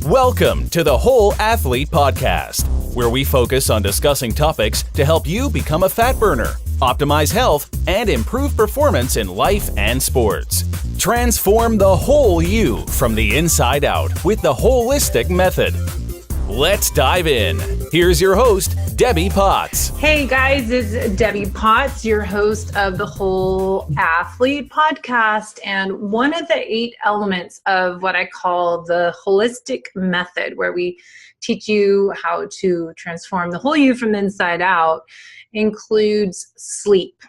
Welcome to the Whole Athlete Podcast, where we focus on discussing topics to help you become a fat burner, optimize health, and improve performance in life and sports. Transform the whole you from the inside out with the WHOLESTIC method. Let's dive in. Here's your host, Debbie Potts. Hey guys, it's Debbie Potts, your host of the Whole Athlete Podcast. And one of the 8 elements of what I call the WHOLESTIC method, where we teach you how to transform the whole you from the inside out, includes sleep.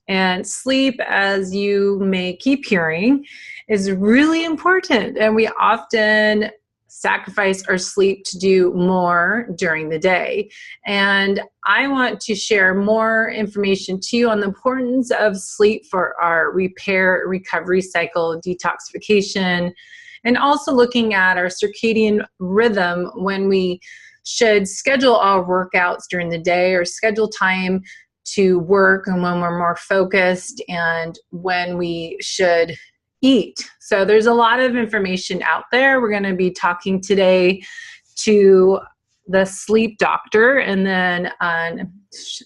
And sleep, as you may keep hearing, is really important. And we often sacrifice our sleep to do more during the day. And I want to share more information to you on the importance of sleep for our repair, recovery cycle, detoxification, and also looking at our circadian rhythm when we should schedule our workouts during the day or schedule time to work and when we're more focused and when we should eat. So there's a lot of information out there. We're going to be talking today to the sleep doctor, and then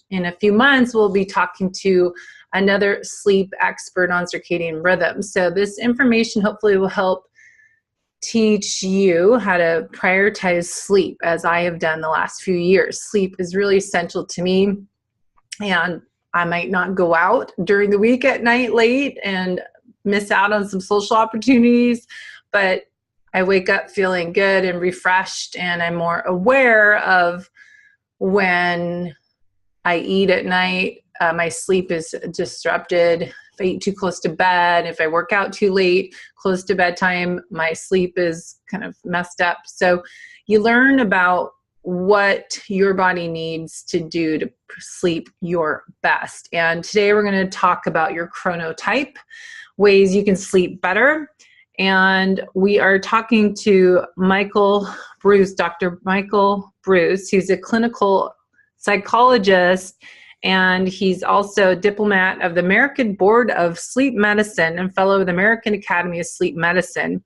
in a few months we'll be talking to another sleep expert on circadian rhythm. So this information hopefully will help teach you how to prioritize sleep, as I have done the last few years. Sleep is really essential to me, and I might not go out during the week at night late and miss out on some social opportunities, but I wake up feeling good and refreshed, and I'm more aware of when I eat at night. My sleep is disrupted. If I eat too close to bed, if I work out too late, close to bedtime, my sleep is kind of messed up. So you learn about what your body needs to do to sleep your best. And today we're going to talk about your chronotype, ways you can sleep better. And we are talking to Michael Breus, Dr. Michael Breus, who's a clinical psychologist, and he's also a diplomat of the American Board of Sleep Medicine and fellow of the American Academy of Sleep Medicine.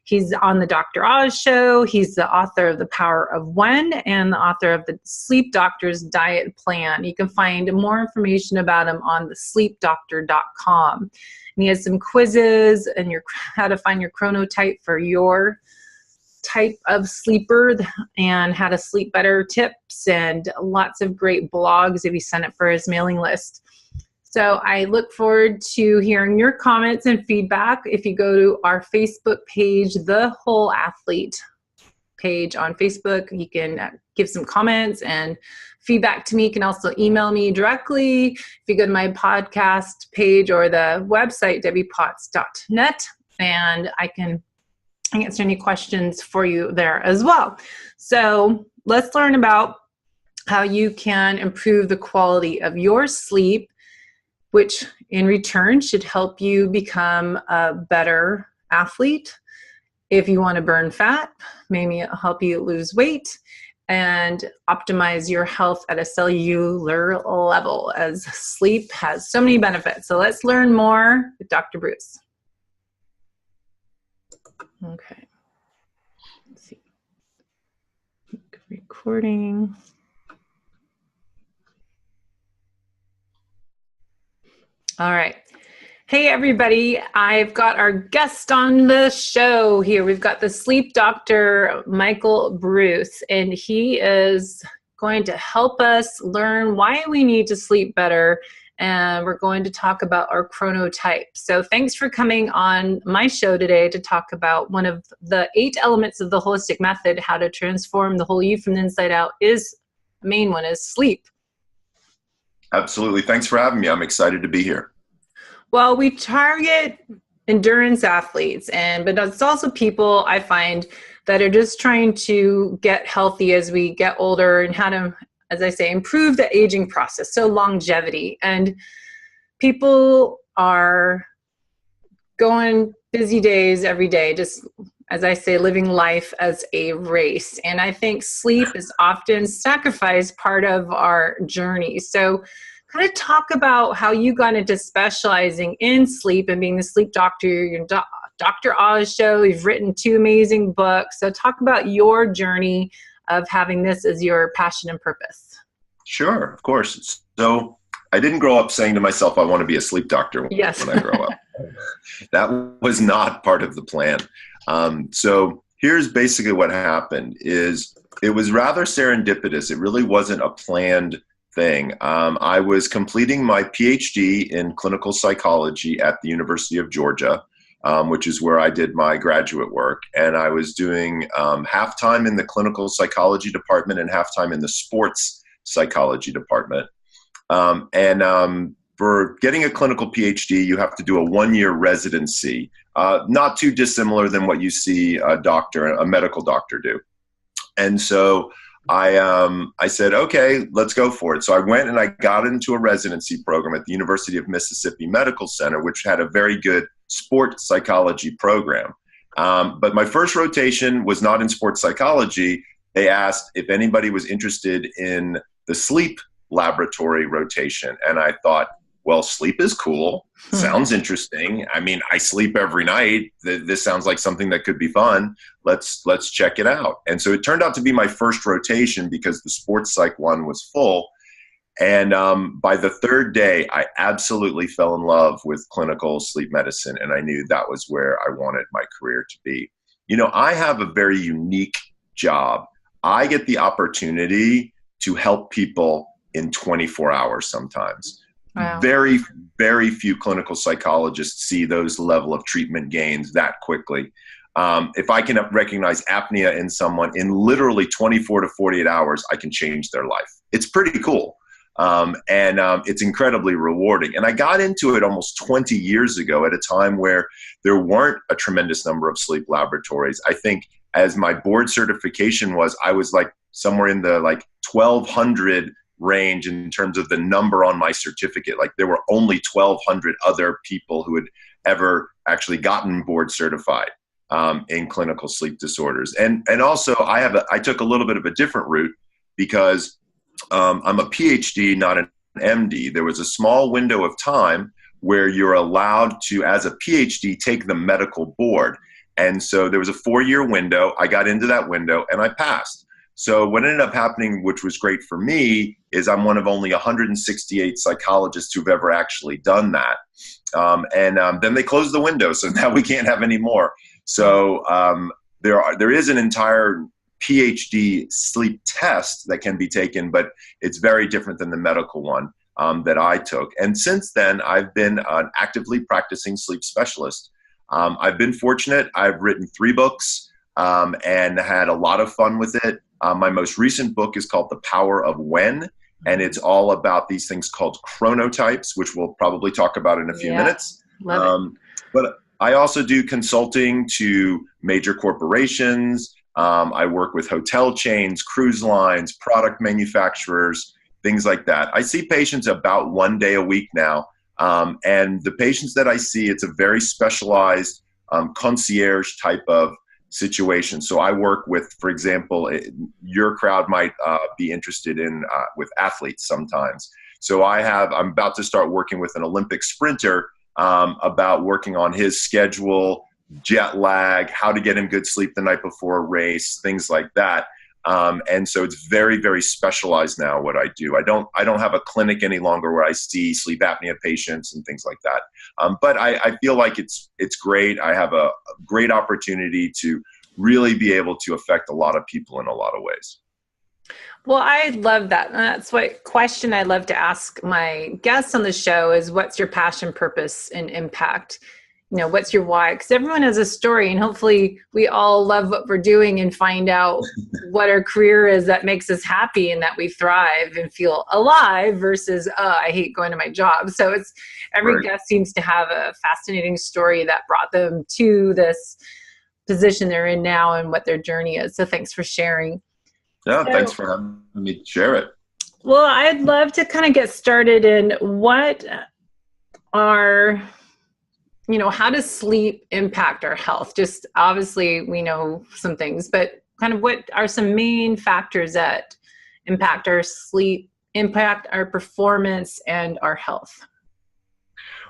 He's on the Dr. Oz show. He's the author of The Power of When and the author of the Sleep Doctor's Diet Plan. You can find more information about him on thesleepdoctor.com. And he has some quizzes and how to find your chronotype for your type of sleeper and how to sleep better tips and lots of great blogs if you sign up for his mailing list. So I look forward to hearing your comments and feedback. If you go to our Facebook page, the Whole Athlete page on Facebook, you can give some comments and feedback to me. You can also email me directly. If you go to my podcast page or the website, debbiepotts.net, and I can answer any questions for you there as well. So let's learn about how you can improve the quality of your sleep, which in return should help you become a better athlete. If you want to burn fat, maybe it'll help you lose weight and optimize your health at a cellular level, as sleep has so many benefits. So let's learn more with Dr. Breus. Okay. Let's see. Recording. All right. Hey, everybody. I've got our guest on the show here. We've got the sleep doctor, Michael Breus, and he is going to help us learn why we need to sleep better. And we're going to talk about our chronotype. So thanks for coming on my show today to talk about one of the 8 elements of the WHOLESTIC method, how to transform the whole you from the inside out. The main one is sleep. Absolutely. Thanks for having me. I'm excited to be here. Well, we target endurance athletes, but it's also people I find that are just trying to get healthy as we get older and how to, as I say, improve the aging process, so longevity. And people are going busy days every day, just, as I say, living life as a race. And I think sleep is often sacrificed part of our journey. So kind of talk about how you got into specializing in sleep and being the sleep doctor you're Dr. Oz show. You've written 2 amazing books. So talk about your journey of having this as your passion and purpose. Sure, of course. So I didn't grow up saying to myself, I want to be a sleep doctor Yes. when I grow up. That was not part of the plan. So here's basically what happened is it was rather serendipitous. It really wasn't a planned thing. I was completing my PhD in clinical psychology at the University of Georgia, which is where I did my graduate work. And I was doing half-time in the clinical psychology department and half-time in the sports psychology department. For getting a clinical PhD, you have to do a 1-year residency, not too dissimilar than what you see a medical doctor do. And so I said, okay, let's go for it. So I went and I got into a residency program at the University of Mississippi Medical Center, which had a very good sport psychology program. But my first rotation was not in sports psychology. They asked if anybody was interested in the sleep laboratory rotation. And I thought, well, sleep is cool. Sounds interesting. I mean, I sleep every night. This sounds like something that could be fun. Let's check it out. And so it turned out to be my first rotation because the sports psych one was full. And by the 3rd day, I absolutely fell in love with clinical sleep medicine. And I knew that was where I wanted my career to be. You know, I have a very unique job. I get the opportunity to help people in 24 hours sometimes. Wow. Very, very few clinical psychologists see those level of treatment gains that quickly. If I can recognize apnea in someone in literally 24 to 48 hours, I can change their life. It's pretty cool. And it's incredibly rewarding. And I got into it almost 20 years ago at a time where there weren't a tremendous number of sleep laboratories. I think as my board certification was, I was like somewhere in the 1,200 range in terms of the number on my certificate. Like there were only 1,200 other people who had ever actually gotten board certified in clinical sleep disorders. And also I took a little bit of a different route because I'm a PhD, not an MD. There was a small window of time where you're allowed to, as a PhD, take the medical board. And so there was a 4-year window. I got into that window and I passed. So what ended up happening, which was great for me, is I'm one of only 168 psychologists who've ever actually done that. Then they closed the window, so now we can't have any more. So there is an entire PhD sleep test that can be taken, but it's very different than the medical one that I took. And since then, I've been an actively practicing sleep specialist. I've been fortunate. I've written 3 books and had a lot of fun with it. My most recent book is called The Power of When, and it's all about these things called chronotypes, which we'll probably talk about in a few minutes. Love it. But I also do consulting to major corporations. I work with hotel chains, cruise lines, product manufacturers, things like that. I see patients about 1 day a week now. And the patients that I see, it's a very specialized concierge type of situation. So I work with, for example, your crowd might be interested in with athletes sometimes. So I'm about to start working with an Olympic sprinter about working on his schedule, jet lag, how to get him good sleep the night before a race, things like that. And so it's very, very specialized now what I do. I don't have a clinic any longer where I see sleep apnea patients and things like that. But I feel like it's great. I have a great opportunity to really be able to affect a lot of people in a lot of ways. Well, I love that. And that's what question I love to ask my guests on the show is, what's your passion, purpose, and impact? You know, what's your why? Because everyone has a story, and hopefully we all love what we're doing and find out what our career is that makes us happy and that we thrive and feel alive versus, I hate going to my job. So it's every guest seems to have a fascinating story that brought them to this position they're in now and what their journey is. So thanks for sharing. Yeah, thanks for having me share it. Well, I'd love to kind of get started in what are, how does sleep impact our health? Just obviously we know some things, but kind of what are some main factors that impact our sleep, impact our performance and our health?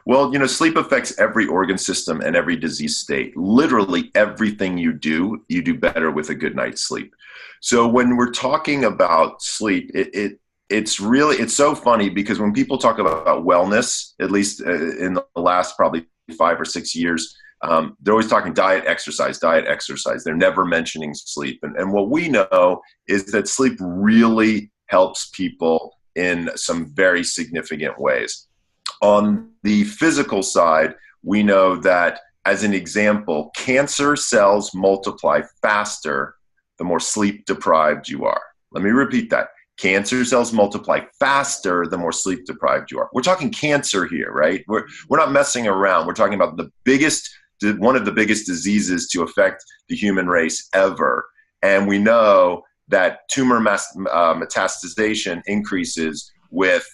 Well, sleep affects every organ system and every disease state. Literally everything you do better with a good night's sleep. So when we're talking about sleep, it's so funny because when people talk about wellness, at least in the last probably 5 or 6 years, they're always talking diet, exercise. They're never mentioning sleep. And what we know is that sleep really helps people in some very significant ways. On the physical side, we know that, as an example, cancer cells multiply faster the more sleep deprived you are. Let me repeat that. Cancer cells multiply faster the more sleep deprived you are. We're talking cancer here, right? We're not messing around. We're talking about one of the biggest diseases to affect the human race ever. And we know that tumor metastasization increases with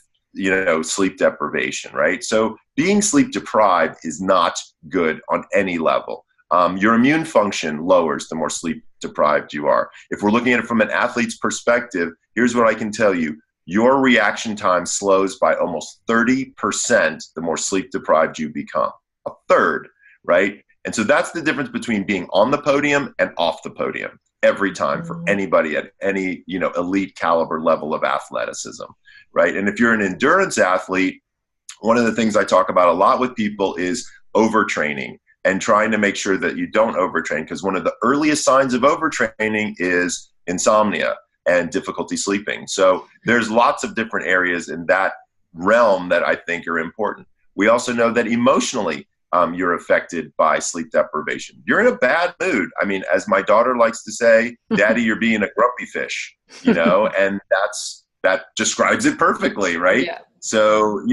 sleep deprivation, right? So being sleep deprived is not good on any level. Your immune function lowers the more sleep deprived you are. If we're looking at it from an athlete's perspective, here's what I can tell you. Your reaction time slows by almost 30% the more sleep deprived you become. A third, right? And so that's the difference between being on the podium and off the podium every time for anybody at any, elite caliber level of athleticism, right? And if you're an endurance athlete, one of the things I talk about a lot with people is overtraining and trying to make sure that you don't overtrain, because one of the earliest signs of overtraining is insomnia and difficulty sleeping. So there's lots of different areas in that realm that I think are important. We also know that emotionally, you're affected by sleep deprivation. You're in a bad mood. I mean, as my daughter likes to say, Daddy, you're being a grumpy fish, and that describes it perfectly, right? Yeah. So,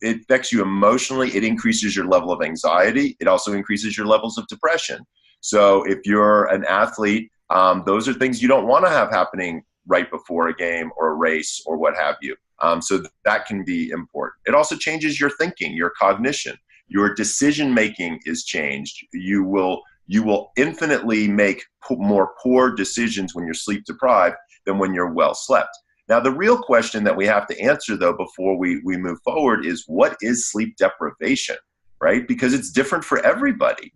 it affects you emotionally. It increases your level of anxiety. It also increases your levels of depression. So if you're an athlete, those are things you don't want to have happening right before a game or a race or what have you. So that can be important. It also changes your thinking, your cognition. Your decision-making is changed. You will infinitely make more poor decisions when you're sleep deprived than when you're well slept. Now, the real question that we have to answer, though, before we move forward is, what is sleep deprivation, right? Because it's different for everybody.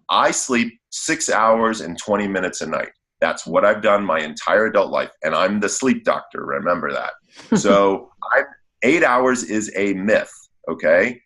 I sleep 6 hours and 20 minutes a night. That's what I've done my entire adult life, and I'm the sleep doctor, remember that. So 8 hours is a myth, okay?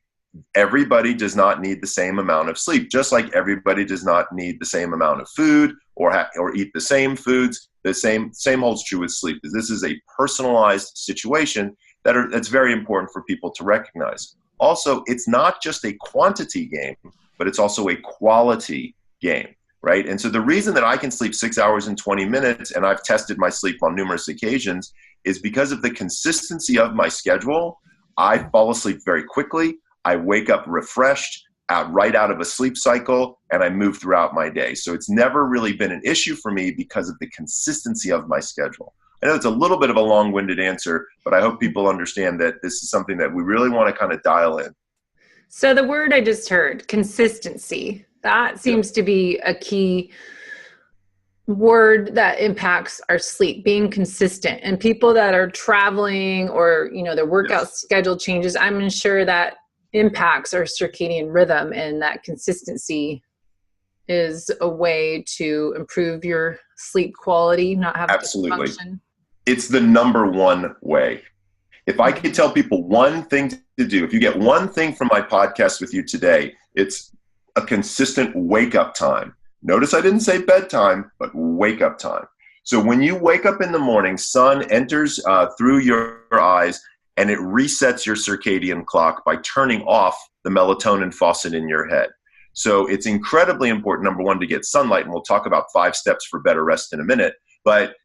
Everybody does not need the same amount of sleep, just like everybody does not need the same amount of food or eat the same foods. The same holds true with sleep. This is a personalized situation that's very important for people to recognize. Also, it's not just a quantity game, but it's also a quality game, right? And so the reason that I can sleep 6 hours and 20 minutes, and I've tested my sleep on numerous occasions, is because of the consistency of my schedule. I fall asleep very quickly. I wake up refreshed, right out of a sleep cycle, and I move throughout my day. So it's never really been an issue for me because of the consistency of my schedule. I know it's a little bit of a long-winded answer, but I hope people understand that this is something that we really want to kind of dial in. So the word I just heard, consistency, that seems to be a key word that impacts our sleep, being consistent. And people that are traveling or, their workout schedule changes, I'm sure that impacts our circadian rhythm, and that consistency is a way to improve your sleep quality, not have dysfunction. It's the number one way. If I could tell people one thing to do, if you get one thing from my podcast with you today, it's a consistent wake up time. Notice I didn't say bedtime, but wake up time. So when you wake up in the morning, sun enters through your eyes, and it resets your circadian clock by turning off the melatonin faucet in your head. So it's incredibly important, number one, to get sunlight, and we'll talk about 5 steps for better rest in a minute. But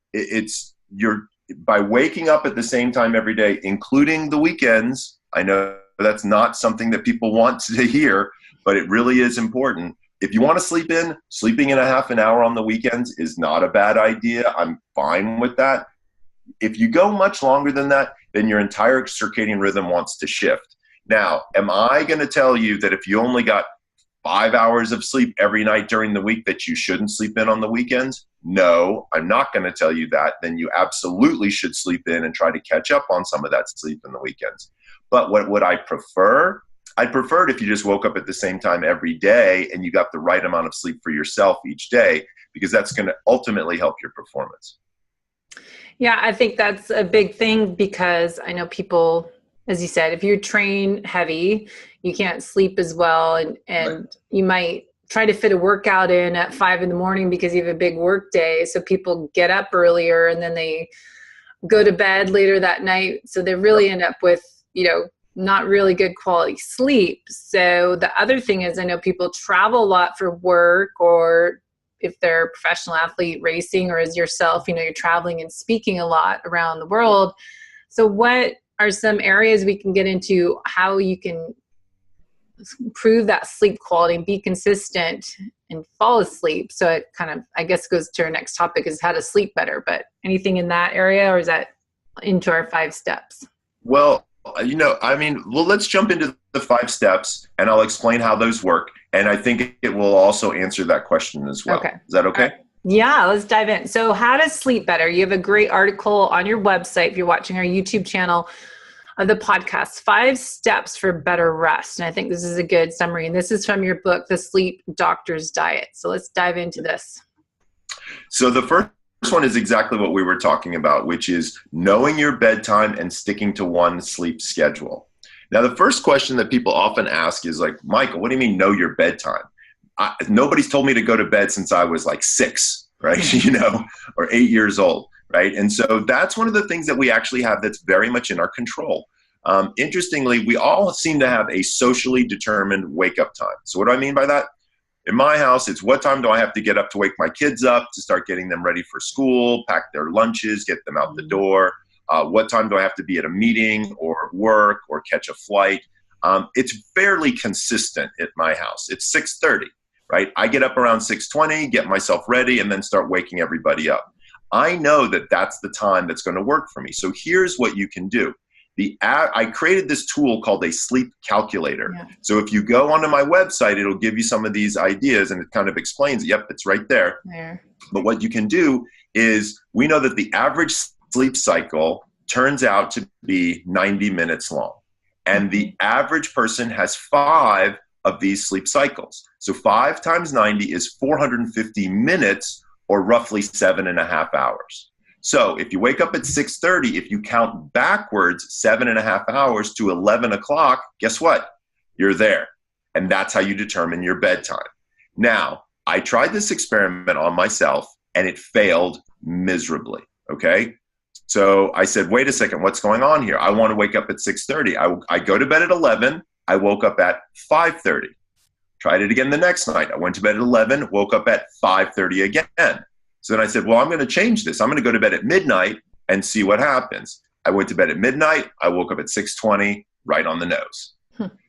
by waking up at the same time every day, including the weekends. I know that's not something that people want to hear, but it really is important. If you want to sleeping in a half an hour on the weekends is not a bad idea. I'm fine with that. If you go much longer than that, then your entire circadian rhythm wants to shift. Now, am I going to tell you that if you only got 5 hours of sleep every night during the week that you shouldn't sleep in on the weekends? No, I'm not going to tell you that. Then you absolutely should sleep in and try to catch up on some of that sleep in the weekends. But what would I prefer I'd prefer it if you just woke up at the same time every day and you got the right amount of sleep for yourself each day, because that's going to ultimately help your performance. Yeah, I think that's a big thing, because I know people, as you said, if you train heavy, you can't sleep as well. And Right. You might try to fit a workout in at 5 a.m. because you have a big work day. So people get up earlier and then they go to bed later that night. So they really end up with, not really good quality sleep. So the other thing is, I know people travel a lot for work, or if they're a professional athlete racing, or as yourself, you're traveling and speaking a lot around the world. So what are some areas we can get into how you can improve that sleep quality and be consistent and fall asleep? So it kind of, I guess, goes to our next topic, is how to sleep better. But anything in that area, or is that into our 5 steps? Well, let's jump into the 5 steps and I'll explain how those work. And I think it will also answer that question as well. Okay. Is that okay? Yeah, let's dive in. So how to sleep better. You have a great article on your website, if you're watching our YouTube channel, of the podcast, 5 steps for better rest. And I think this is a good summary. And this is from your book, The Sleep Doctor's Diet. So let's dive into this. So the first one is exactly what we were talking about, which is knowing your bedtime and sticking to one sleep schedule. Now, the first question that people often ask is like, Michael, what do you mean know your bedtime? Nobody's told me to go to bed since I was like 6, right? Or 8 years old, right? And so that's one of the things that we actually have that's very much in our control. Interestingly, we all seem to have a socially determined wake-up time. So what do I mean by that? In my house, it's what time do I have to get up to wake my kids up to start getting them ready for school, pack their lunches, get them out the door. What time do I have to be at a meeting or work or catch a flight? It's fairly consistent at my house. It's 6:30, right? I get up around 6:20, get myself ready, and then start waking everybody up. I know that that's the time that's going to work for me. So here's what you can do. I created this tool called a sleep calculator. Yeah. So if you go onto my website, it'll give you some of these ideas and it kind of explains, yep, it's right there. But what you can do is, we know that the average sleep cycle turns out to be 90 minutes long. And the average person has 5 of these sleep cycles. So 5 times 90 is 450 minutes, or roughly 7.5 hours. So if you wake up at 6:30, if you count backwards 7.5 hours to 11 o'clock, guess what? You're there. And that's how you determine your bedtime. Now, I tried this experiment on myself and it failed miserably, okay? So I said, wait a second, what's going on here? I want to wake up at 6:30. I go to bed at 11. I woke up at 5:30. Tried it again the next night. I went to bed at 11, woke up at 5:30 again. So then I said, well, I'm going to change this. I'm going to go to bed at midnight and see what happens. I went to bed at midnight. I woke up at 6:20, right on the nose.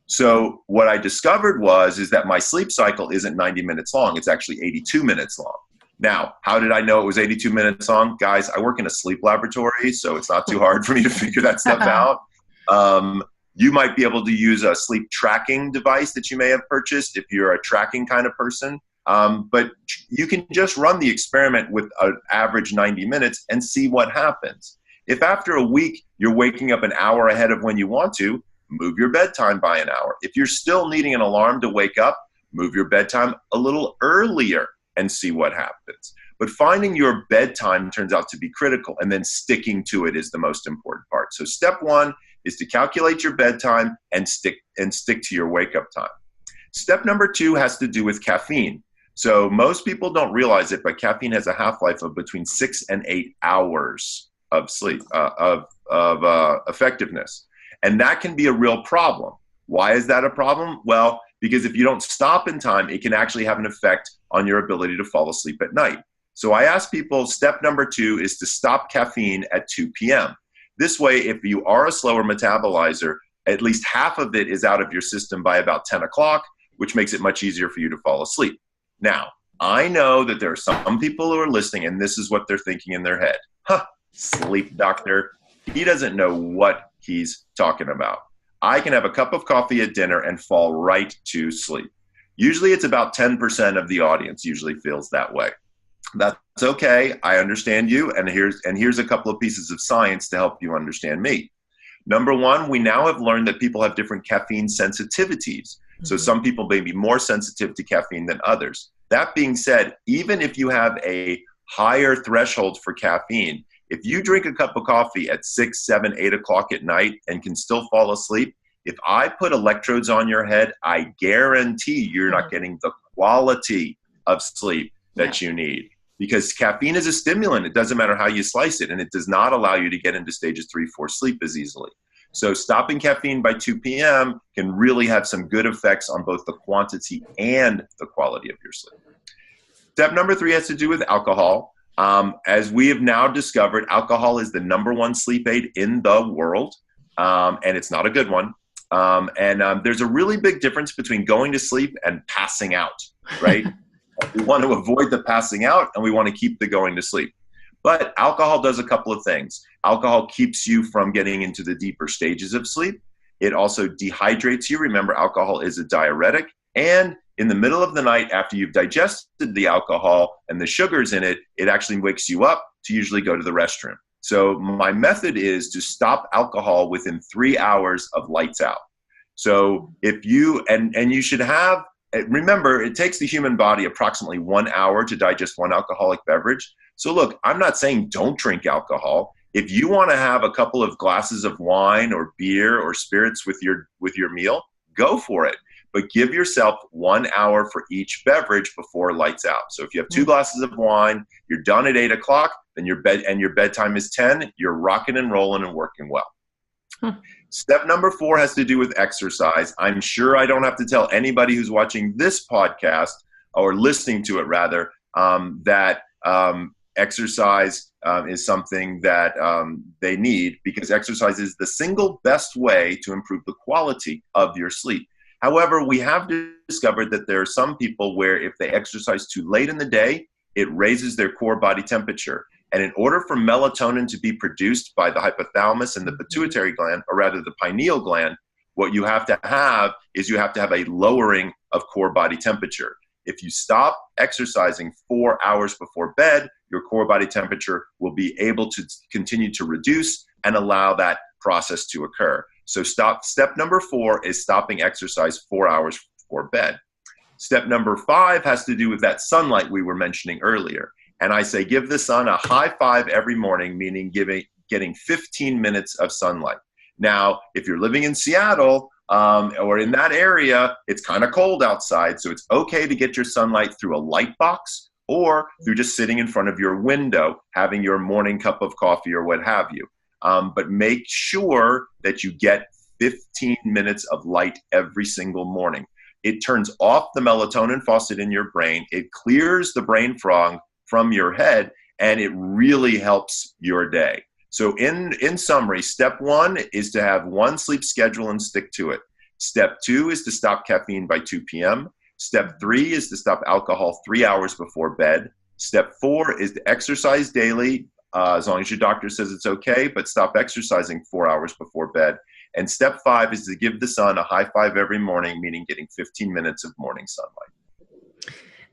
So what I discovered is that my sleep cycle isn't 90 minutes long. It's actually 82 minutes long. Now, how did I know it was 82 minutes long? Guys, I work in a sleep laboratory, so it's not too hard for me to figure that stuff out. You might be able to use a sleep tracking device that you may have purchased if you're a tracking kind of person. But you can just run the experiment with an average 90 minutes and see what happens. If after a week you're waking up an hour ahead of when you want to, move your bedtime by an hour. If you're still needing an alarm to wake up, move your bedtime a little earlier and see what happens. But finding your bedtime turns out to be critical, and then sticking to it is the most important part. So step 1 is to calculate your bedtime and stick to your wake-up time. Step number 2 has to do with caffeine. So most people don't realize it, but caffeine has a half-life of between 6 and 8 hours of sleep, of effectiveness. And that can be a real problem. Why is that a problem? Well, because if you don't stop in time, it can actually have an effect on your ability to fall asleep at night. So I ask people, step number 2 is to stop caffeine at 2 p.m. This way, if you are a slower metabolizer, at least half of it is out of your system by about 10 o'clock, which makes it much easier for you to fall asleep. Now, I know that there are some people who are listening and this is what they're thinking in their head. Sleep doctor, he doesn't know what he's talking about. I can have a cup of coffee at dinner and fall right to sleep. Usually it's about 10% of the audience usually feels that way. That's okay. I understand you. And here's a couple of pieces of science to help you understand me. Number one, we now have learned that people have different caffeine sensitivities. So some people may be more sensitive to caffeine than others. That being said, even if you have a higher threshold for caffeine, if you drink a cup of coffee at 6, 7, 8 o'clock at night and can still fall asleep, if I put electrodes on your head, I guarantee you're not getting the quality of sleep that you need. Because caffeine is a stimulant. It doesn't matter how you slice it, and it does not allow you to get into stages 3, 4 sleep as easily. So stopping caffeine by 2 p.m. can really have some good effects on both the quantity and the quality of your sleep. Step number 3 has to do with alcohol. As we have now discovered, alcohol is the #1 sleep aid in the world, and it's not a good one. There's a really big difference between going to sleep and passing out, right? We want to avoid the passing out, and we want to keep the going to sleep. But alcohol does a couple of things. Alcohol keeps you from getting into the deeper stages of sleep. It also dehydrates you. Remember, alcohol is a diuretic. And in the middle of the night, after you've digested the alcohol and the sugars in it, it actually wakes you up to usually go to the restroom. So my method is to stop alcohol within 3 hours of lights out. So if you, and you should have, remember, it takes the human body approximately 1 hour to digest one alcoholic beverage. So look, I'm not saying don't drink alcohol. If you want to have a couple of glasses of wine or beer or spirits with your meal, go for it. But give yourself 1 hour for each beverage before lights out. So if you have 2 glasses of wine, you're done at 8 o'clock, then your bedtime is 10, you're rocking and rolling and working well. Step number 4 has to do with exercise. I'm sure I don't have to tell anybody who's watching this podcast or listening to it rather, that exercise is something that they need, because exercise is the single best way to improve the quality of your sleep. However, we have discovered that there are some people where if they exercise too late in the day, it raises their core body temperature. And in order for melatonin to be produced by the hypothalamus and the pituitary gland, or rather the pineal gland, what you have to have is you have to have a lowering of core body temperature. If you stop exercising 4 hours before bed, your core body temperature will be able to continue to reduce and allow that process to occur. So step number 4 is stopping exercise 4 hours before bed. Step number 5 has to do with that sunlight we were mentioning earlier. And I say give the sun a high five every morning, meaning getting 15 minutes of sunlight. Now, if you're living in Seattle or in that area, it's kind of cold outside, so it's okay to get your sunlight through a light box or through just sitting in front of your window, having your morning cup of coffee or what have you. But make sure that you get 15 minutes of light every single morning. It turns off the melatonin faucet in your brain. It clears the brain fog from your head, and it really helps your day. So in summary, step 1 is to have one sleep schedule and stick to it. Step 2 is to stop caffeine by 2 p.m. Step 3 is to stop alcohol 3 hours before bed. Step 4 is to exercise daily, as long as your doctor says it's okay, but stop exercising 4 hours before bed. And step 5 is to give the sun a high five every morning, meaning getting 15 minutes of morning sunlight.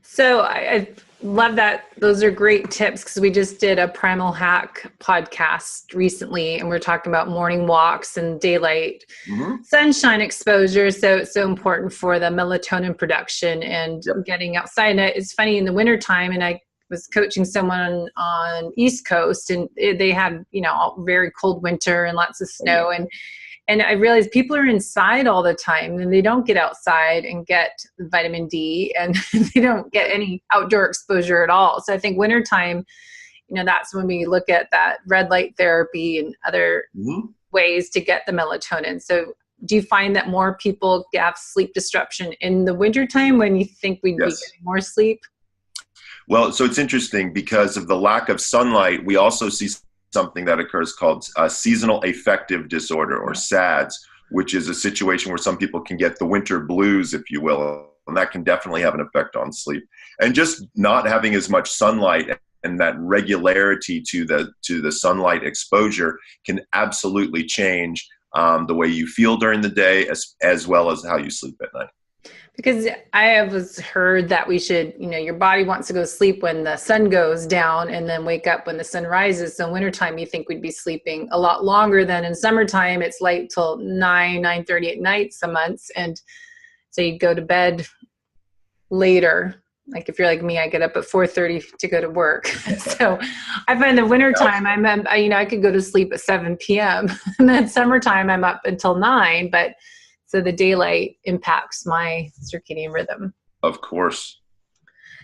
So I love that. Those are great tips, because we just did a Primal Hack podcast recently, and we're talking about morning walks and daylight sunshine exposure. So it's so important for the melatonin production and getting outside. And it's funny, in the wintertime, and I was coaching someone on East Coast, and they had, a very cold winter and lots of snow. And I realized people are inside all the time, and they don't get outside and get vitamin D, and they don't get any outdoor exposure at all. So I think wintertime, that's when we look at that red light therapy and other ways to get the melatonin. So do you find that more people have sleep disruption in the wintertime when you think we'd be getting more sleep? Well, so it's interesting, because of the lack of sunlight, we also see something that occurs called seasonal affective disorder, or SADS, which is a situation where some people can get the winter blues, if you will, and that can definitely have an effect on sleep. And just not having as much sunlight and that regularity to the sunlight exposure can absolutely change the way you feel during the day, as well as how you sleep at night. Because I have heard that we should, your body wants to go to sleep when the sun goes down and then wake up when the sun rises. So in wintertime, you think we'd be sleeping a lot longer than in summertime. It's light till 9:30 at night some months. And so you go to bed later. Like if you're like me, I get up at 4:30 to go to work. So I find the wintertime, I could go to sleep at 7 p.m. And then summertime, I'm up until 9. But so the daylight impacts my circadian rhythm. Of course.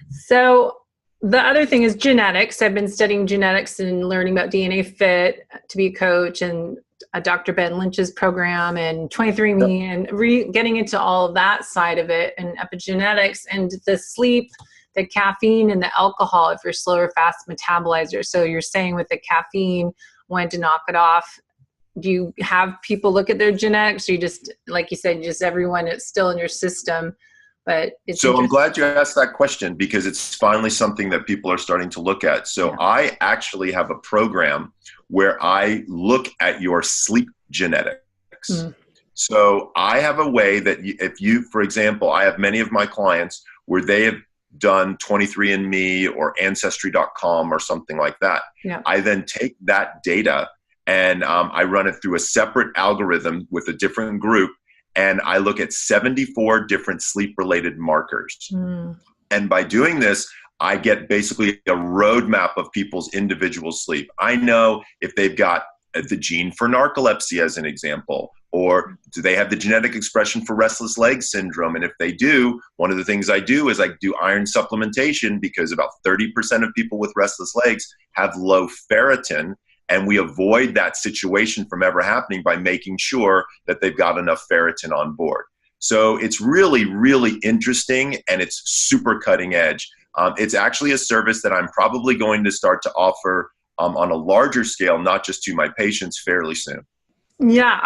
So the other thing is genetics. I've been studying genetics and learning about DNA Fit to be a coach, and Dr. Ben Lynch's program and 23andMe, and getting into all of that side of it, and epigenetics and the sleep, the caffeine and the alcohol if you're slow or fast metabolizer. So you're saying with the caffeine, when to knock it off. Do you have people look at their genetics, or you just, like you said, just everyone it's still in your system? But it's so I'm glad you asked that question, because it's finally something that people are starting to look at. So I actually have a program where I look at your sleep genetics. So I have a way that if you, for example, I have many of my clients where they have done 23andMe or Ancestry.com or something like that. Yeah. I then take that data and I run it through a separate algorithm with a different group, and I look at 74 different sleep-related markers. And by doing this, I get basically a roadmap of people's individual sleep. I know if they've got the gene for narcolepsy, as an example, or do they have the genetic expression for restless leg syndrome? And if they do, one of the things I do is I do iron supplementation, because about 30% of people with restless legs have low ferritin. And we avoid that situation from ever happening by making sure that they've got enough ferritin on board. So it's really, really interesting, and it's super cutting edge. It's actually a service that I'm probably going to start to offer on a larger scale, not just to my patients, fairly soon. Yeah,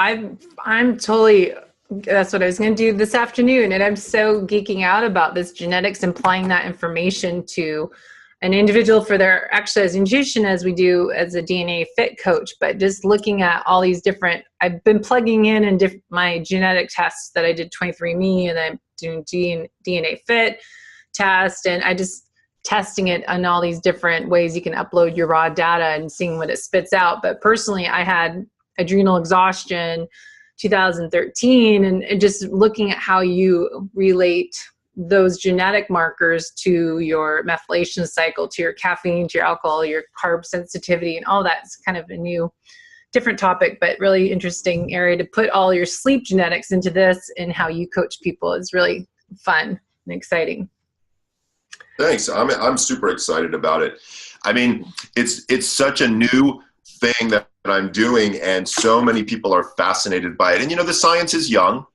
I'm totally, that's what I was going to do this afternoon. And I'm so geeking out about this genetics, applying that information to an individual for their exercise and nutrition, as we do as a DNA Fit coach. But just looking at all these different, I've been plugging in my genetic tests that I did 23andMe, and I'm doing DNA Fit test, and I just testing it on all these different ways you can upload your raw data and seeing what it spits out. But personally, I had adrenal exhaustion 2013, and just looking at how you relate those genetic markers to your methylation cycle, to your caffeine, to your alcohol, your carb sensitivity, and all that's kind of a new, different topic, but really interesting area to put all your sleep genetics into this, and how you coach people is really fun and exciting. Thanks. I'm super excited about it. I mean, it's such a new thing that I'm doing, and so many people are fascinated by it. And the science is young.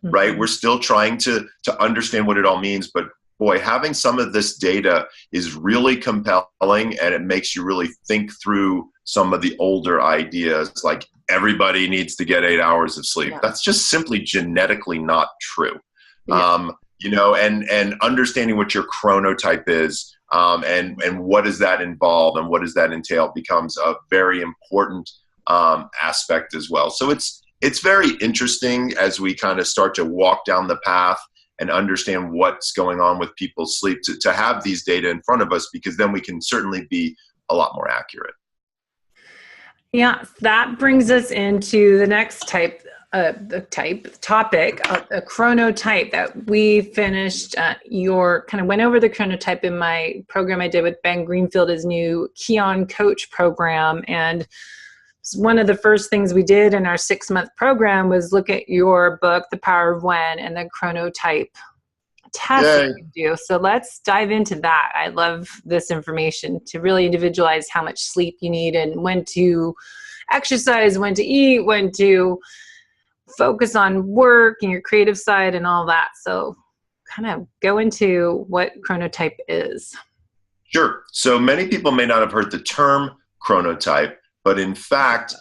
Right? We're still trying to understand what it all means, but boy, having some of this data is really compelling, and it makes you really think through some of the older ideas, like everybody needs to get 8 hours of sleep. Yeah. That's just simply genetically not true. Yeah. And understanding what your chronotype is, and what does that involve and what does that entail becomes a very important aspect as well. So it's very interesting as we kind of start to walk down the path and understand what's going on with people's sleep, to have these data in front of us, because then we can certainly be a lot more accurate. Yeah, that brings us into the next topic, a chronotype that we finished. Kind of went over the chronotype in my program I did with Ben Greenfield, his new Keon Coach program. And one of the first things we did in our 6-month program was look at your book, The Power of When, and the chronotype test that you do. So let's dive into that. I love this information to really individualize how much sleep you need, and when to exercise, when to eat, when to focus on work and your creative side and all that. So kind of go into what chronotype is. Sure. So many people may not have heard the term chronotype, but in fact,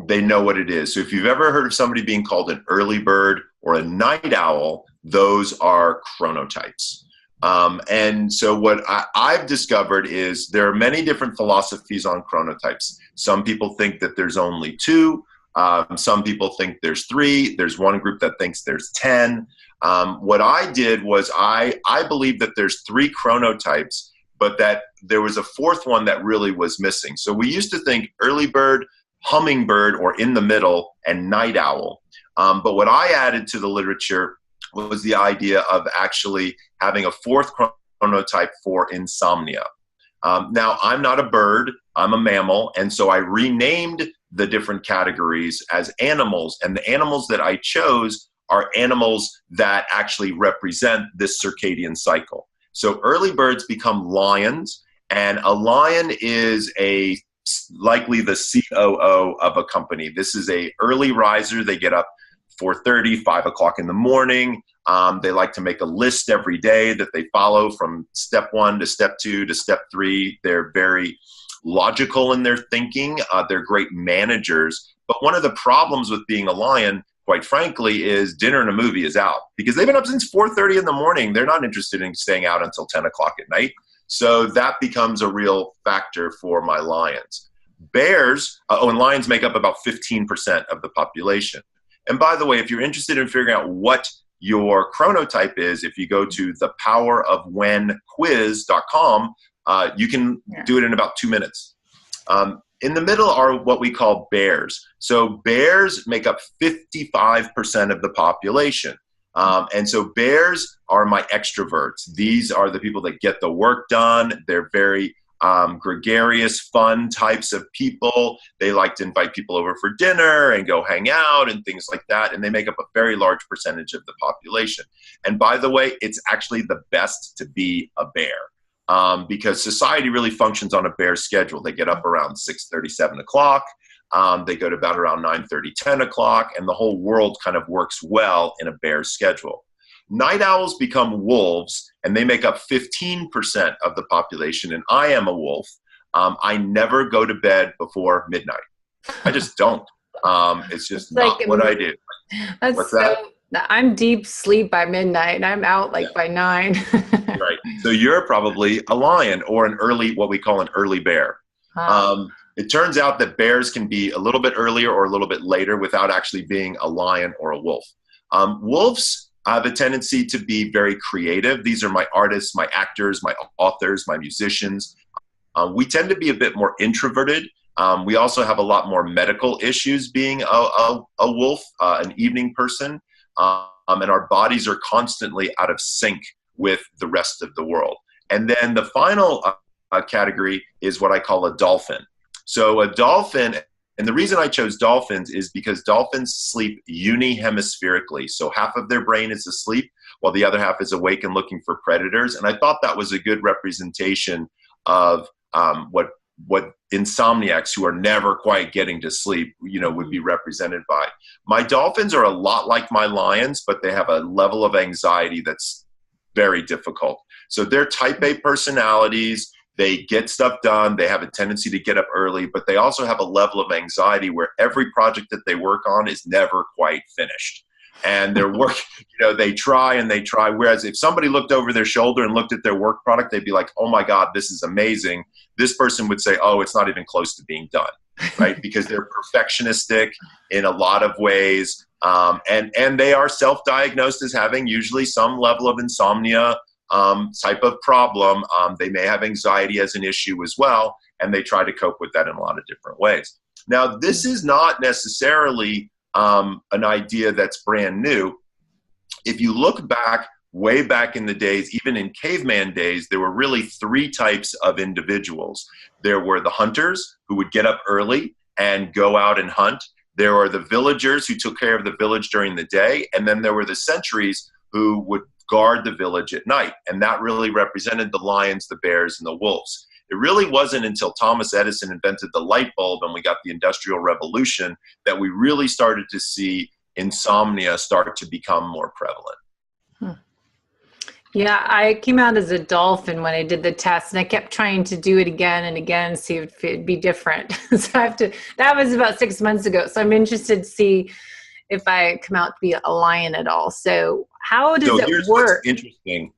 they know what it is. So if you've ever heard of somebody being called an early bird or a night owl, those are chronotypes. And so what I've discovered is there are many different philosophies on chronotypes. Some people think that there's only 2. Some people think there's 3. There's one group that thinks there's 10. What I did was I believe that there's 3 chronotypes, but that there was a 4th one that really was missing. So we used to think early bird, hummingbird, or in the middle, and night owl. But what I added to the literature was the idea of actually having a 4th chronotype for insomnia. Now, I'm not a bird, I'm a mammal, and so I renamed the different categories as animals, and the animals that I chose are animals that actually represent this circadian cycle. So early birds become lions, and a lion is likely the COO of a company. This is a early riser. They get up 4:30, 5 o'clock in the morning. They like to make a list every day that they follow from step 1 to step 2 to step 3. They're very logical in their thinking. They're great managers. But one of the problems with being a lion, quite frankly, is dinner and a movie is out, because they've been up since 4:30 in the morning. They're not interested in staying out until 10 o'clock at night. So that becomes a real factor for my lions. Bears, and lions make up about 15% of the population. And by the way, if you're interested in figuring out what your chronotype is, if you go to thepowerofwhenquiz.com, you can do it in about 2 minutes. In the middle are what we call bears. So bears make up 55% of the population. And so bears are my extroverts. These are the people that get the work done. They're very gregarious, fun types of people. They like to invite people over for dinner and go hang out and things like that. And they make up a very large percentage of the population. And by the way, it's actually the best to be a bear, because society really functions on a bear schedule. They get up around 6:30, 7 o'clock. They go to bed around 9:30, 10 o'clock, and the whole world kind of works well in a bear schedule. Night owls become wolves, and they make up 15% of the population, and I am a wolf. I never go to bed before midnight. I just don't. It's just not what I do. What's that? I'm deep sleep by midnight, and I'm out by 9. Right. So you're probably a lion or what we call an early bear. It turns out that bears can be a little bit earlier or a little bit later without actually being a lion or a wolf. Wolves have a tendency to be very creative. These are my artists, my actors, my authors, my musicians. We tend to be a bit more introverted. We also have a lot more medical issues being a wolf, an evening person. And our bodies are constantly out of sync with the rest of the world. And then the final category is what I call a dolphin. So a dolphin, and the reason I chose dolphins is because dolphins sleep unihemispherically. So half of their brain is asleep while the other half is awake and looking for predators. And I thought that was a good representation of what insomniacs who are never quite getting to sleep, would be represented by. My dolphins are a lot like my lions, but they have a level of anxiety that's very difficult. So they're type A personalities. They get stuff done. They have a tendency to get up early, but they also have a level of anxiety where every project that they work on is never quite finished. And their work, they try and they try. Whereas if somebody looked over their shoulder and looked at their work product, they'd be like, oh my God, this is amazing. This person would say, oh, it's not even close to being done, right? Because they're perfectionistic in a lot of ways. And they are self-diagnosed as having usually some level of insomnia type of problem. They may have anxiety as an issue as well, and they try to cope with that in a lot of different ways. Now, this is not necessarily an idea that's brand new. If you look back, way back in the days, even in caveman days, there were really 3 types of individuals. There were the hunters who would get up early and go out and hunt. There were the villagers who took care of the village during the day. And then there were the sentries who would guard the village at night. And that really represented the lions, the bears, and the wolves. It really wasn't until Thomas Edison invented the light bulb and we got the Industrial Revolution that we really started to see insomnia start to become more prevalent. Yeah, I came out as a dolphin when I did the test, and I kept trying to do it again and again, see if it'd be different. That was about 6 months ago. So I'm interested to see if I come out to be a lion at all. So how does it work? What's interesting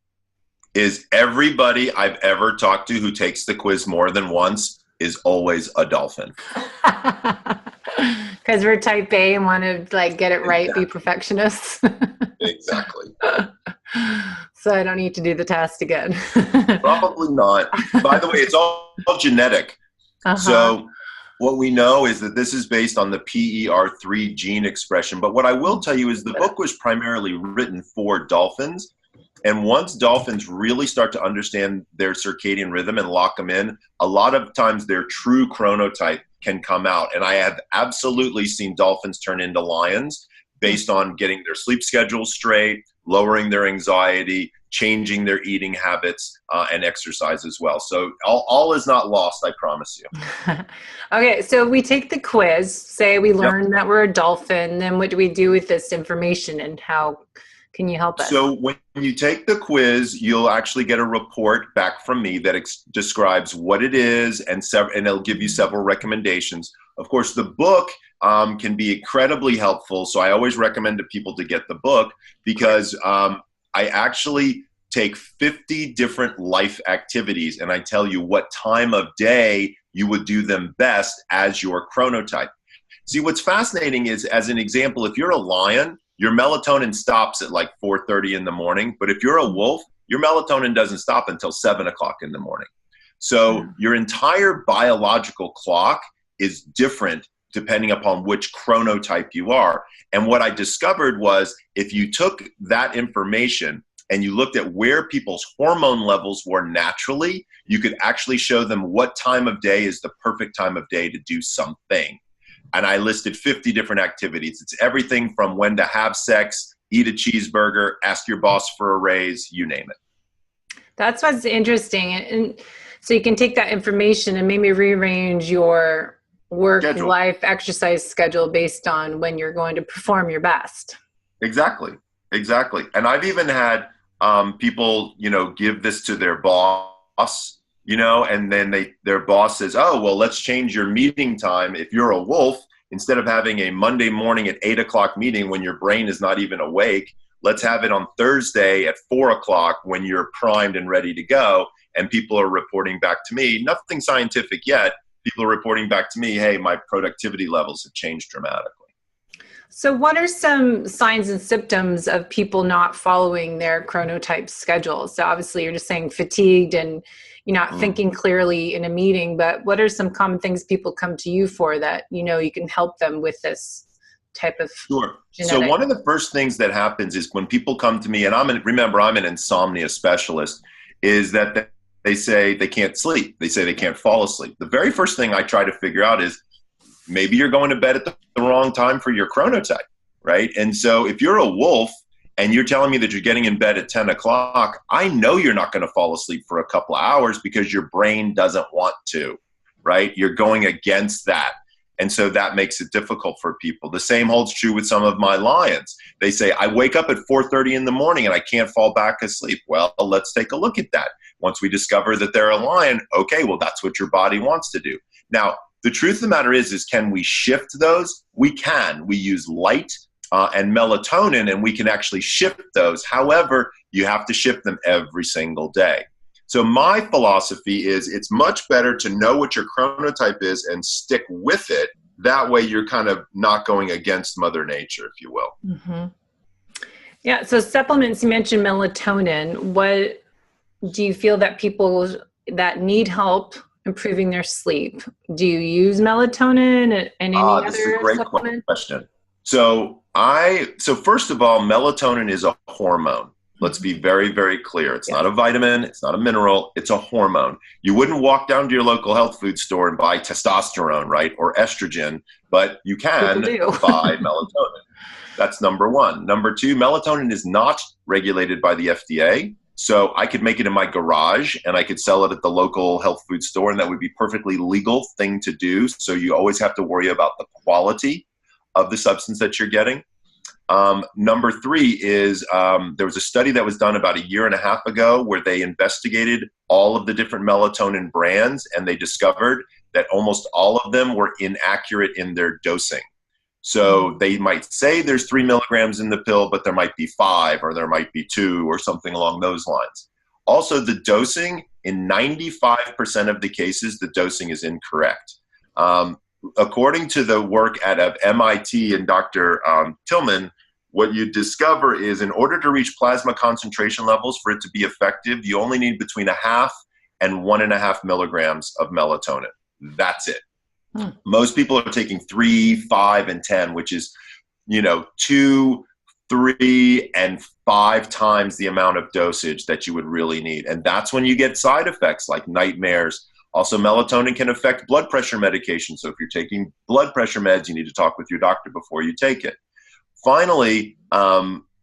is everybody I've ever talked to who takes the quiz more than once is always a dolphin. Because we're type A and want to get it right, be perfectionists. Exactly. So I don't need to do the test again. Probably not. By the way, it's all genetic. So what we know is that this is based on the PER3 gene expression. But what I will tell you is the book was primarily written for dolphins. And once dolphins really start to understand their circadian rhythm and lock them in, a lot of times their true chronotype can come out. And I have absolutely seen dolphins turn into lions based on getting their sleep schedule straight, lowering their anxiety, changing their eating habits, and exercise as well. So all is not lost, I promise you. Okay, so we take the quiz, say we learn that we're a dolphin, then what do we do with this information and how can you help us? So when you take the quiz, you'll actually get a report back from me that describes what it is, and it'll give you several recommendations. Of course, the book can be incredibly helpful. So I always recommend to people to get the book because I actually take 50 different life activities and I tell you what time of day you would do them best as your chronotype. See, what's fascinating is, as an example, if you're a lion, your melatonin stops at like 4:30 in the morning. But if you're a wolf, your melatonin doesn't stop until 7 o'clock in the morning. So your entire biological clock is different depending upon which chronotype you are. And what I discovered was if you took that information and you looked at where people's hormone levels were naturally, you could actually show them what time of day is the perfect time of day to do something. And I listed 50 different activities. It's everything from when to have sex, eat a cheeseburger, ask your boss for a raise, you name it. That's what's interesting. And so you can take that information and maybe rearrange your work, life, exercise schedule based on when you're going to perform your best. Exactly. And I've even had people, give this to their boss, and then their boss says, oh, well, let's change your meeting time. If you're a wolf, instead of having a Monday morning at 8 o'clock meeting when your brain is not even awake, let's have it on Thursday at 4 o'clock when you're primed and ready to go. And people are reporting back to me, nothing scientific yet. People are reporting back to me, hey, my productivity levels have changed dramatically. So what are some signs and symptoms of people not following their chronotype schedule? So obviously you're just saying fatigued and you're not thinking clearly in a meeting, but what are some common things people come to you for that, you can help them with this type of genetic? So one of the first things that happens is when people come to me, and I'm an insomnia specialist, is that they say they can't sleep. They say they can't fall asleep. The very first thing I try to figure out is maybe you're going to bed at the wrong time for your chronotype, right? And so if you're a wolf and you're telling me that you're getting in bed at 10 o'clock, I know you're not going to fall asleep for a couple of hours because your brain doesn't want to, right? You're going against that. And so that makes it difficult for people. The same holds true with some of my lions. They say, I wake up at 4:30 in the morning and I can't fall back asleep. Well, let's take a look at that. Once we discover that they're a lion, okay, well, that's what your body wants to do. Now, the truth of the matter is can we shift those? We can. We use light and melatonin, and we can actually shift those. However, you have to shift them every single day. So my philosophy is it's much better to know what your chronotype is and stick with it. That way you're kind of not going against Mother Nature, if you will. Mm-hmm. Yeah, so supplements, you mentioned melatonin. What do you feel that people that need help improving their sleep, do you use melatonin and any other this is a great supplement? question. So first of all, melatonin is a hormone. Let's be very, very clear. It's not a vitamin. It's not a mineral. It's a hormone. You wouldn't walk down to your local health food store and buy testosterone, right? Or estrogen, but you can buy melatonin. That's number one. Number two, melatonin is not regulated by the FDA. So I could make it in my garage and I could sell it at the local health food store, and that would be a perfectly legal thing to do. So you always have to worry about the quality of the substance that you're getting. Number three is there was a study that was done about 1.5 years ago where they investigated all of the different melatonin brands, and they discovered that almost all of them were inaccurate in their dosing. So they might say there's 3 milligrams in the pill, but there might be 5 or there might be 2 or something along those lines. Also, the dosing, in 95% of the cases, the dosing is incorrect. According to the work out of MIT and Dr. Tillman, what you discover is in order to reach plasma concentration levels for it to be effective, you only need between 0.5 and 1.5 milligrams of melatonin. That's it. Most people are taking 3, 5, and 10, which is, 2, 3, and 5 times the amount of dosage that you would really need. And that's when you get side effects like nightmares. Also, melatonin can affect blood pressure medication. So if you're taking blood pressure meds, you need to talk with your doctor before you take it. Finally,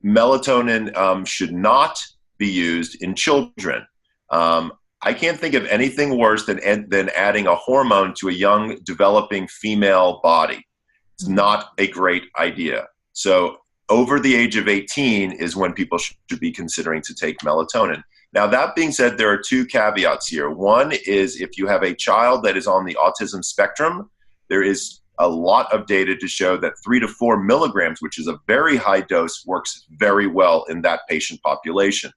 melatonin should not be used in children. I can't think of anything worse than adding a hormone to a young, developing female body. It's not a great idea. So over the age of 18 is when people should be considering to take melatonin. Now, that being said, there are 2 caveats here. One is if you have a child that is on the autism spectrum, there is a lot of data to show that 3 to 4 milligrams, which is a very high dose, works very well in that patient population.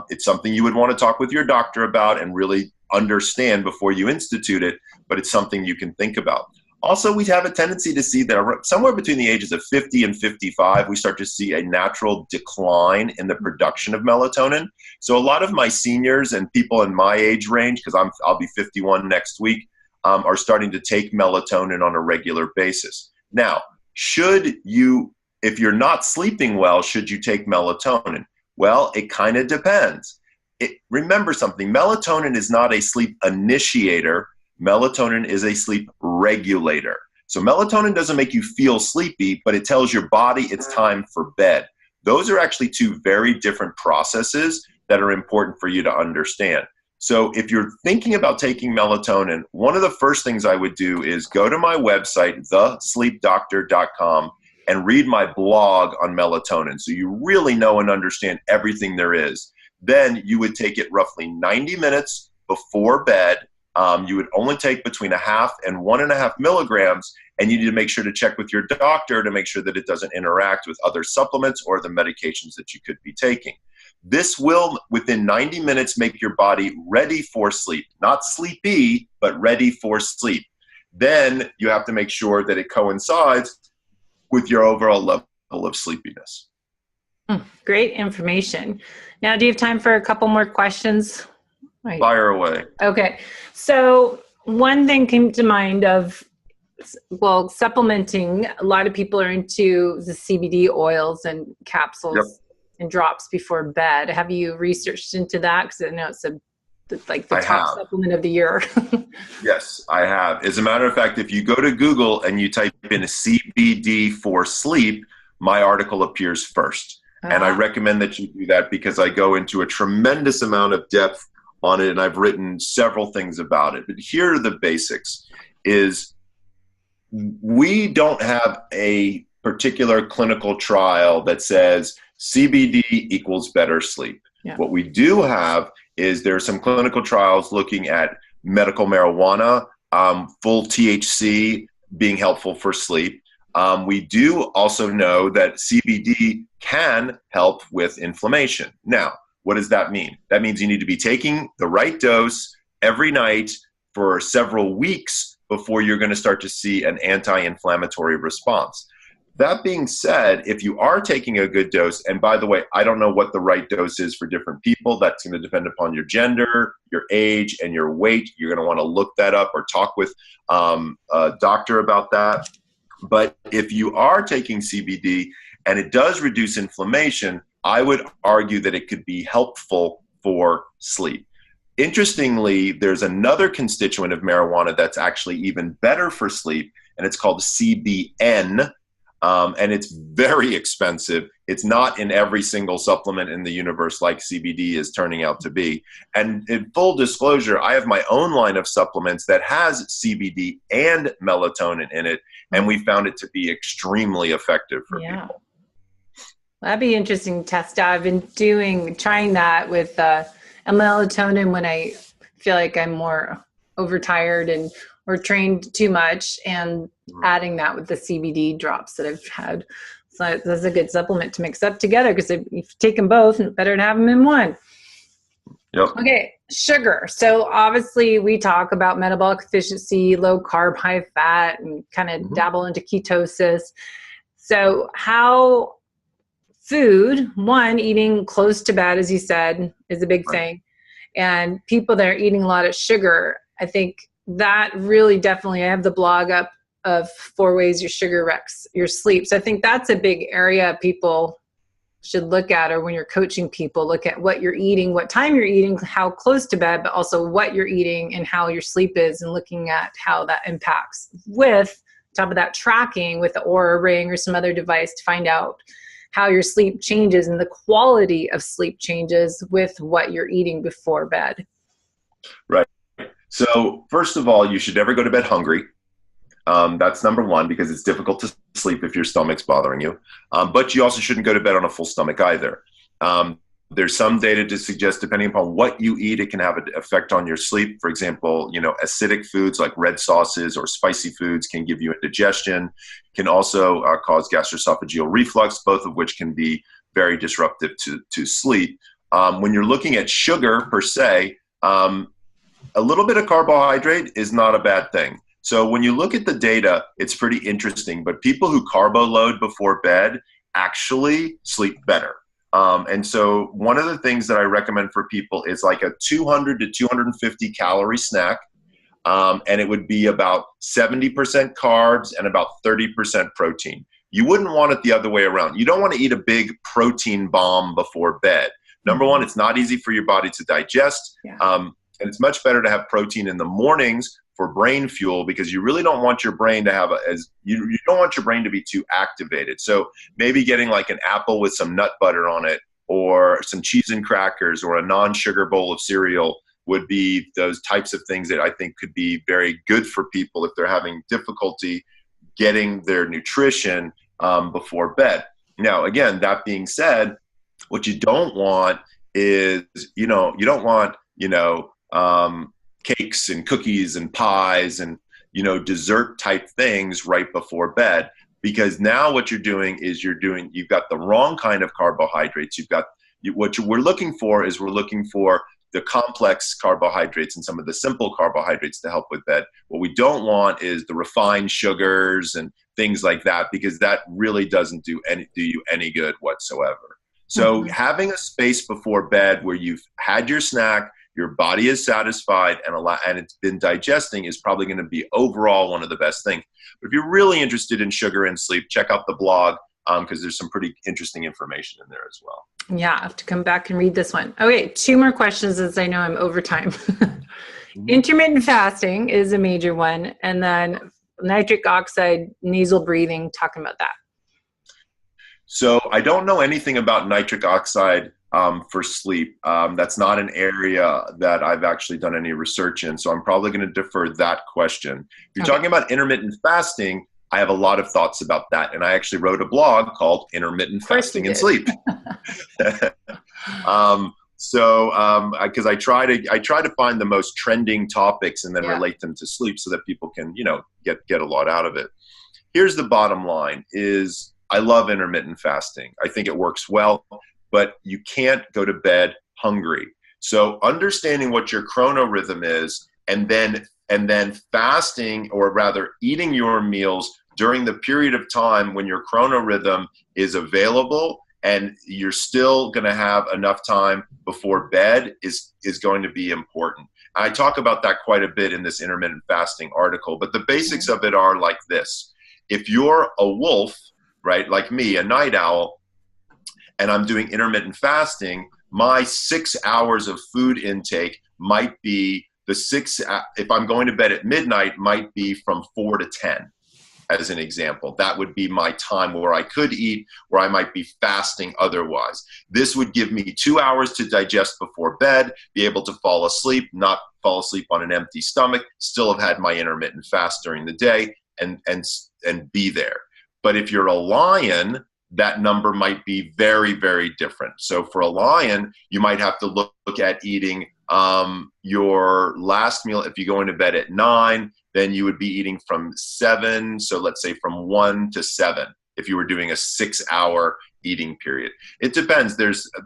It's something you would want to talk with your doctor about and really understand before you institute it, but it's something you can think about. Also, we have a tendency to see that somewhere between the ages of 50 and 55, we start to see a natural decline in the production of melatonin. So a lot of my seniors and people in my age range, because I'll be 51 next week, are starting to take melatonin on a regular basis. Now, if you're not sleeping well, should you take melatonin? Well, it kind of depends. Remember something, melatonin is not a sleep initiator. Melatonin is a sleep regulator. So melatonin doesn't make you feel sleepy, but it tells your body it's time for bed. Those are actually 2 very different processes that are important for you to understand. So if you're thinking about taking melatonin, one of the first things I would do is go to my website, thesleepdoctor.com, and read my blog on melatonin so you really know and understand everything there is. Then you would take it roughly 90 minutes before bed. You would only take between 0.5 and 1.5 milligrams, and you need to make sure to check with your doctor to make sure that it doesn't interact with other supplements or the medications that you could be taking. This will, within 90 minutes, make your body ready for sleep. Not sleepy, but ready for sleep. Then you have to make sure that it coincides with your overall level of sleepiness. Great information. Now, do you have time for a couple more questions? Right. Fire away. Okay. So one thing came to mind of, supplementing. A lot of people are into the CBD oils and capsules and drops before bed. Have you researched into that? Because I know it's the top supplement of the year. Yes, I have. As a matter of fact, if you go to Google and you type in CBD for sleep, my article appears first. And I recommend that you do that because I go into a tremendous amount of depth on it, and I've written several things about it. But here are the basics, is we don't have a particular clinical trial that says CBD equals better sleep. Yeah. What we do have is there are some clinical trials looking at medical marijuana, full THC being helpful for sleep. We do also know that CBD can help with inflammation. Now, what does that mean? That means you need to be taking the right dose every night for several weeks before you're going to start to see an anti-inflammatory response. That being said, if you are taking a good dose, and by the way, I don't know what the right dose is for different people. That's going to depend upon your gender, your age, and your weight. You're going to want to look that up or talk with a doctor about that. But if you are taking CBD and it does reduce inflammation, I would argue that it could be helpful for sleep. Interestingly, there's another constituent of marijuana that's actually even better for sleep, and it's called CBN. And it's very expensive. It's not in every single supplement in the universe like CBD is turning out to be. And in full disclosure, I have my own line of supplements that has CBD and melatonin in it, and we found it to be extremely effective for people. That'd be interesting to test out. I've been trying that with a melatonin when I feel like I'm more overtired or trained too much, and adding that with the CBD drops that I've had. So that's a good supplement to mix up together, because if you've taken both, it's better to have them in one. Yep. Okay, sugar. So obviously we talk about metabolic efficiency, low carb, high fat, and kind of dabble into ketosis. So how food, one, eating close to bed, as you said, is a big thing. And people that are eating a lot of sugar, I think that really definitely, I have the blog up of 4 ways your sugar wrecks your sleep. So I think that's a big area people should look at, or when you're coaching people, look at what you're eating, what time you're eating, how close to bed, but also what you're eating and how your sleep is, and looking at how that impacts, with top of that tracking with the Oura Ring or some other device to find out how your sleep changes and the quality of sleep changes with what you're eating before bed. Right. So first of all, you should never go to bed hungry. That's number one, because it's difficult to sleep if your stomach's bothering you. But you also shouldn't go to bed on a full stomach either. There's some data to suggest, depending upon what you eat, it can have an effect on your sleep. For example, acidic foods like red sauces or spicy foods can give you indigestion, can also cause gastroesophageal reflux, both of which can be very disruptive to sleep. When you're looking at sugar per se, a little bit of carbohydrate is not a bad thing. So when you look at the data, it's pretty interesting. But people who carbo load before bed actually sleep better. And so one of the things that I recommend for people is like a 200 to 250 calorie snack. And it would be about 70% carbs and about 30% protein. You wouldn't want it the other way around. You don't want to eat a big protein bomb before bed. Number one, it's not easy for your body to digest. Yeah. And it's much better to have protein in the mornings for brain fuel, because you really don't want your brain to have you don't want your brain to be too activated. So maybe getting like an apple with some nut butter on it, or some cheese and crackers, or a non-sugar bowl of cereal would be those types of things that I think could be very good for people if they're having difficulty getting their nutrition before bed. Now, again, that being said, what you don't want is, you don't want, cakes and cookies and pies and, dessert type things right before bed, because now what you're doing is you've got the wrong kind of carbohydrates. We're looking for the complex carbohydrates and some of the simple carbohydrates to help with bed. What we don't want is the refined sugars and things like that, because that really doesn't do you any good whatsoever. So having a space before bed where you've had your snack, your body is satisfied, and it's been digesting, is probably going to be overall one of the best things. But if you're really interested in sugar and sleep, check out the blog, because there's some pretty interesting information in there as well. Yeah, I have to come back and read this one. Okay, 2 more questions, as I know I'm over time. Intermittent fasting is a major one, and then nitric oxide nasal breathing, talking about that. So I don't know anything about nitric oxide for sleep. That's not an area that I've actually done any research in, so I'm probably going to defer that question. If you're talking about intermittent fasting, I have a lot of thoughts about that, and I actually wrote a blog called Intermittent Fasting and Sleep. Because I try to find the most trending topics and then relate them to sleep so that people can, get a lot out of it. Here's the bottom line: is I love intermittent fasting. I think it works well, but you can't go to bed hungry. So understanding what your chronorhythm is, and then fasting, or rather eating your meals during the period of time when your chronorhythm is available and you're still going to have enough time before bed is going to be important. I talk about that quite a bit in this intermittent fasting article, but the basics of it are like this. If you're a wolf, right, like me, a night owl, and I'm doing intermittent fasting, my 6 hours of food intake might be if I'm going to bed at midnight, might be from 4 to 10, as an example. That would be my time where I could eat, where I might be fasting otherwise. This would give me 2 hours to digest before bed, be able to fall asleep, not fall asleep on an empty stomach, still have had my intermittent fast during the day, and be there. But if you're a lion, that number might be very, very different. So for a lion, you might have to look at eating your last meal. If you go into bed at 9, then you would be eating from 7. So let's say from 1 to 7, if you were doing a 6-hour eating period. It depends.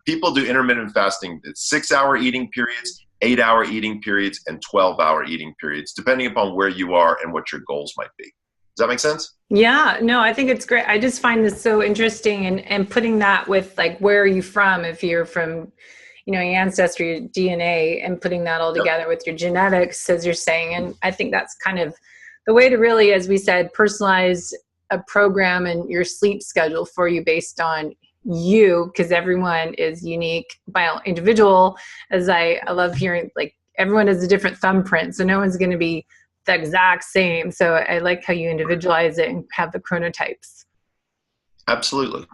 People do intermittent fasting, 6-hour eating periods, 8-hour eating periods, and 12-hour eating periods, depending upon where you are and what your goals might be. that make sense? Yeah, no, I think it's great. I just find this so interesting, and putting that with like, where are you from? If you're from, your ancestry, your DNA, and putting that all together with your genetics, as you're saying. And I think that's kind of the way to really, as we said, personalize a program and your sleep schedule for you based on you, because everyone is unique by individual. As I love hearing, like, everyone has a different thumbprint, so no one's going to be the exact same. So I like how you individualize it and have the chronotypes. Absolutely.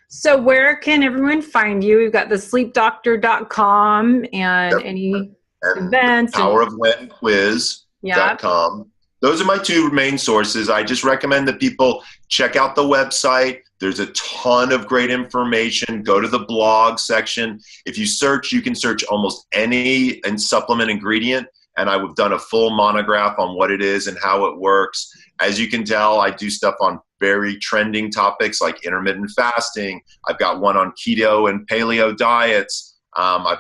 So where can everyone find you? We've got the sleepdoctor.com and any events. powerofwhenquiz.com. Those are my two main sources. I just recommend that people check out the website. There's a ton of great information. Go to the blog section. If you search, you can search almost any supplement ingredient, and I've done a full monograph on what it is and how it works. As you can tell, I do stuff on very trending topics like intermittent fasting. I've got one on keto and paleo diets. I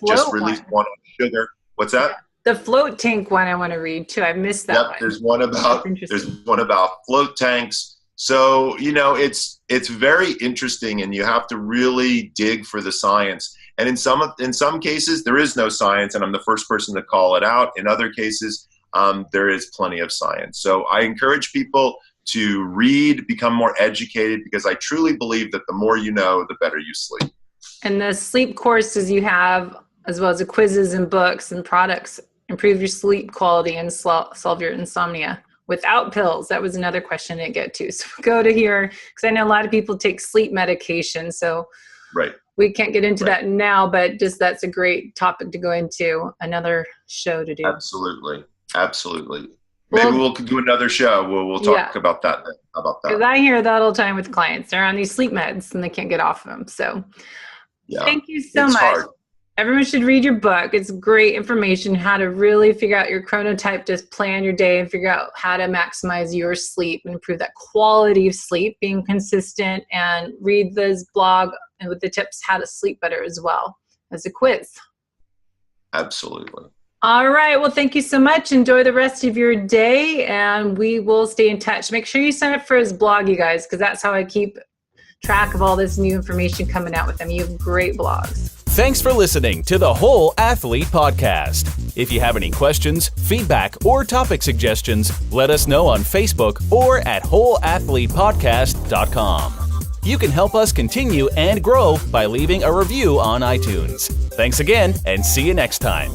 just released one on sugar. What's that? The float tank one I want to read too. I missed that one. There's one about float tanks. So, it's very interesting, and you have to really dig for the science. And in some cases, there is no science, and I'm the first person to call it out. In other cases, there is plenty of science. So I encourage people to read, become more educated, because I truly believe that the more you know, the better you sleep. And the sleep courses you have, as well as the quizzes and books and products, improve your sleep quality and solve your insomnia without pills. That was another question I get to. So go to here, because I know a lot of people take sleep medication. So we can't get into that now, but just that's a great topic to go into, another show to do. Absolutely. Maybe we'll do another show. We'll talk about that. How about that? Because I hear that all the time with clients. They're on these sleep meds and they can't get off of them. So thank you so much. Hard. Everyone should read your book. It's great information, how to really figure out your chronotype, just plan your day and figure out how to maximize your sleep and improve that quality of sleep, being consistent, and read this blog and with the tips how to sleep better as well as a quiz. Absolutely. All right. Well, thank you so much. Enjoy the rest of your day, and we will stay in touch. Make sure you sign up for his blog, you guys, because that's how I keep track of all this new information coming out with him. You have great blogs. Thanks for listening to the Whole Athlete Podcast. If you have any questions, feedback, or topic suggestions, let us know on Facebook or at wholeathletepodcast.com. You can help us continue and grow by leaving a review on iTunes. Thanks again, and see you next time.